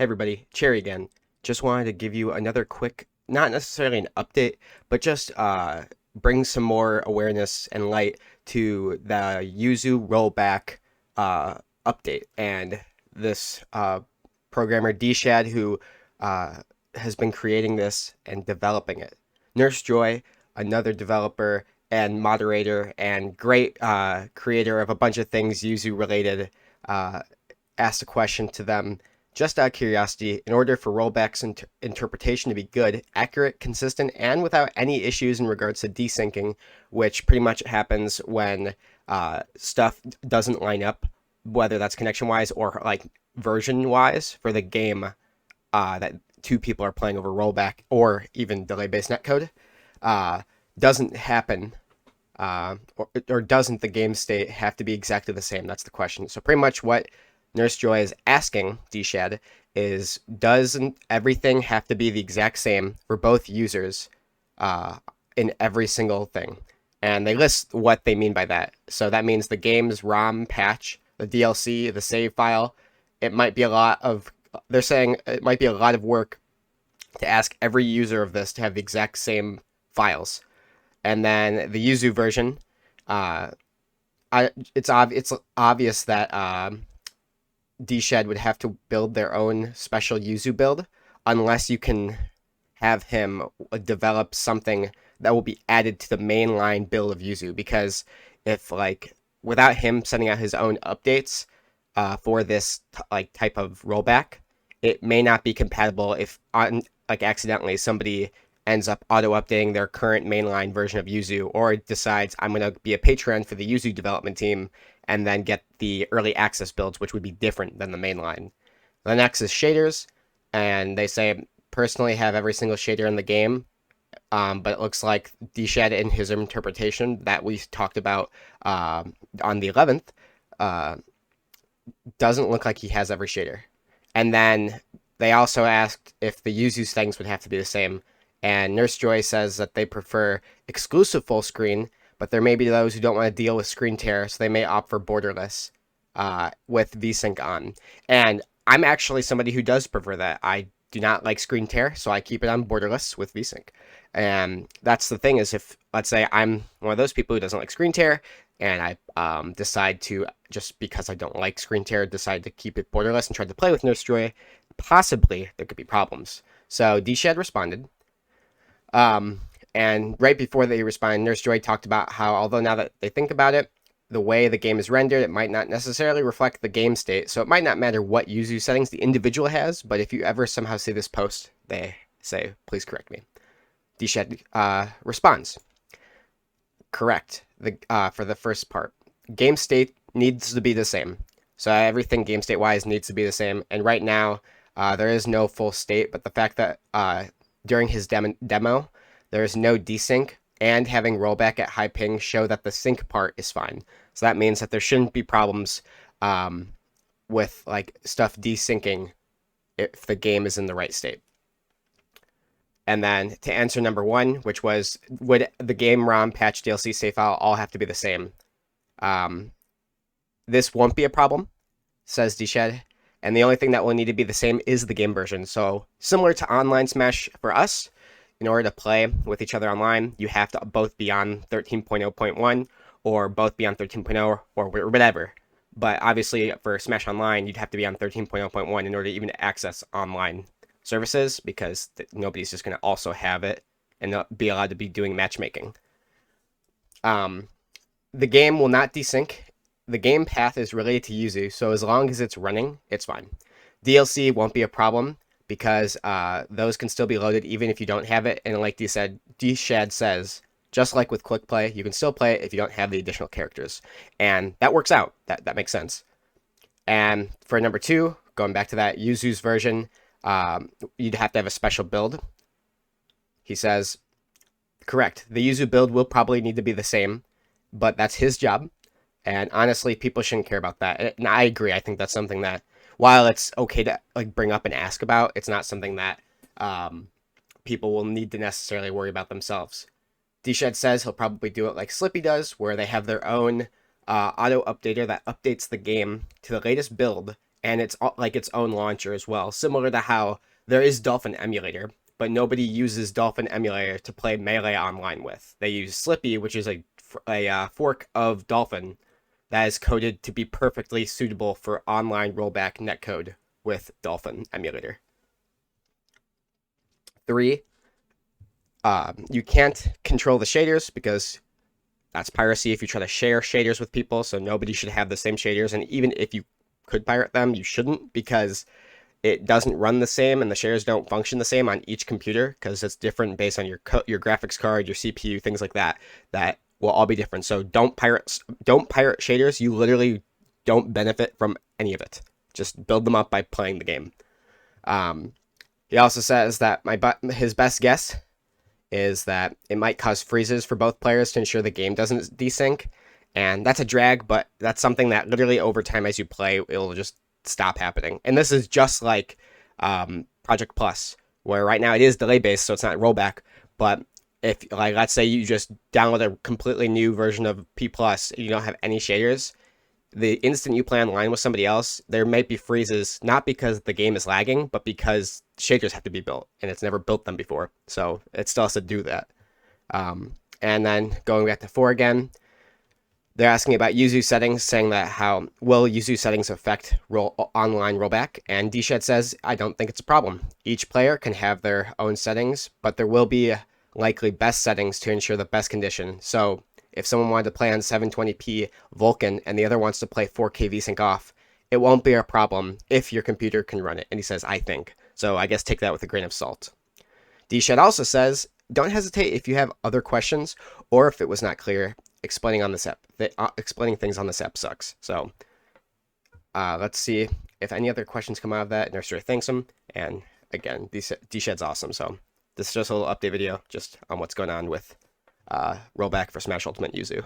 Hey everybody, Cherry again. Just wanted to give you another quick, not necessarily an update, but just bring some more awareness and light to the Yuzu rollback uh, update. And this programmer Dshad, who uh, has been creating this and developing it. Nurse Joy, another developer and moderator and great creator of a bunch of things Yuzu related, uh, asked a question to them just out of curiosity. In order for rollback's interpretation to be good, accurate, consistent, and without any issues in regards to desyncing, which pretty much happens when stuff doesn't line up, whether that's connection wise or like version wise for the game that two people are playing over rollback or even delay based netcode, uh, doesn't happen. Or doesn't the game state have to be exactly the same? That's the question. So pretty much what Nurse Joy is asking Dshad is, doesn't everything have to be the exact same for both users in every single thing? And they list what they mean by that. So that means the game's ROM patch, the DLC, the save file. It might be a lot of, they're saying it might be a lot of work to ask every user of this to have the exact same files. And then the Yuzu version, it's obvious that Dshad would have to build their own special Yuzu build unless you can have him develop something that will be added to the mainline build of Yuzu. Because if like without him sending out his own updates for this type of rollback, it may not be compatible if on like accidentally somebody ends up auto-updating their current mainline version of Yuzu, or decides I'm going to be a patron for the Yuzu development team and then get the early access builds, which would be different than the mainline. The next is shaders, and they say personally have every single shader in the game, but it looks like Dshad in his interpretation that we talked about on the 11th doesn't look like he has every shader. And then they also asked if the Yuzu settings would have to be the same. And Nurse Joy says that they prefer exclusive full screen, but there may be those who don't want to deal with screen tear, so they may opt for borderless with VSync on. And I'm actually somebody who does prefer that. I do not like screen tear, so I keep it on borderless with VSync. And that's the thing is, if let's say I'm one of those people who doesn't like screen tear, and I decide to, just because I don't like screen tear, decide to keep it borderless and try to play with Nurse Joy, possibly there could be problems. So Dshad responded. And right before they responded, Nurse Joy talked about how, although now that they think about it, the way the game is rendered, it might not necessarily reflect the game state. So it might not matter what Yuzu settings the individual has, but if you ever somehow see this post, they say, please correct me. Dshad responds, correct, for the first part. Game state needs to be the same. So everything game state wise needs to be the same. And right now, there is no full state, but the fact that during his demo, there is no desync, and having rollback at high ping show that the sync part is fine. So that means that there shouldn't be problems with like stuff desyncing if the game is in the right state. And then to answer number one, which was, would the game ROM patch DLC save file all have to be the same? This won't be a problem, says Dshad. And the only thing that will need to be the same is the game version. So similar to online Smash for us, in order to play with each other online, you have to both be on 13.0.1 or both be on 13.0 or whatever. But obviously for Smash Online, you'd have to be on 13.0.1 in order to even access online services, because nobody's just going to also have it and not be allowed to be doing matchmaking. The game will not desync. The game path is related to Yuzu, so as long as it's running, it's fine. DLC won't be a problem because those can still be loaded even if you don't have it. And like Dshad says, just like with Quick Play, you can still play it if you don't have the additional characters. And that works out. That makes sense. And for number two, going back to that Yuzu's version, you'd have to have a special build. He says, correct, the Yuzu build will probably need to be the same, but that's his job. And honestly, people shouldn't care about that. And I agree. I think that's something that, while it's okay to like bring up and ask about, it's not something that people will need to necessarily worry about themselves. Dshad says he'll probably do it like Slippy does, where they have their own auto updater that updates the game to the latest build and it's like its own launcher as well, similar to how there is Dolphin Emulator, but nobody uses Dolphin Emulator to play Melee online with. They use Slippy, which is a fork of Dolphin that is coded to be perfectly suitable for online rollback netcode with Dolphin Emulator. 3, you can't control the shaders because that's piracy if you try to share shaders with people, so nobody should have the same shaders, and even if you could pirate them, you shouldn't, because it doesn't run the same and the shaders don't function the same on each computer because it's different based on your graphics card, your CPU, things like that. That will all be different. So don't pirate shaders. You literally don't benefit from any of it. Just build them up by playing the game. He also says that his best guess is that it might cause freezes for both players to ensure the game doesn't desync. And that's a drag, but that's something that literally over time as you play, it'll just stop happening. And this is just like Project Plus, where right now it is delay based, so it's not rollback. But if, like, let's say you just download a completely new version of P Plus, you don't have any shaders, the instant you play online with somebody else, there might be freezes, not because the game is lagging, but because shaders have to be built, and it's never built them before. So it still has to do that. And then going back to 4 again, they're asking about Yuzu settings, saying that how will Yuzu settings affect online rollback? And Dshed says, I don't think it's a problem. Each player can have their own settings, but there will be likely best settings to ensure the best condition. So if someone wanted to play on 720p Vulkan and the other wants to play 4K VSync off, it won't be a problem if your computer can run it. And he says, I think. So I guess take that with a grain of salt. Dshed also says, don't hesitate if you have other questions or if it was not clear. Explaining things on this app sucks. So let's see if any other questions come out of that. Nursery thanks him, and again, Dshed's awesome. So this is just a little update video just on what's going on with rollback for Smash Ultimate Yuzu.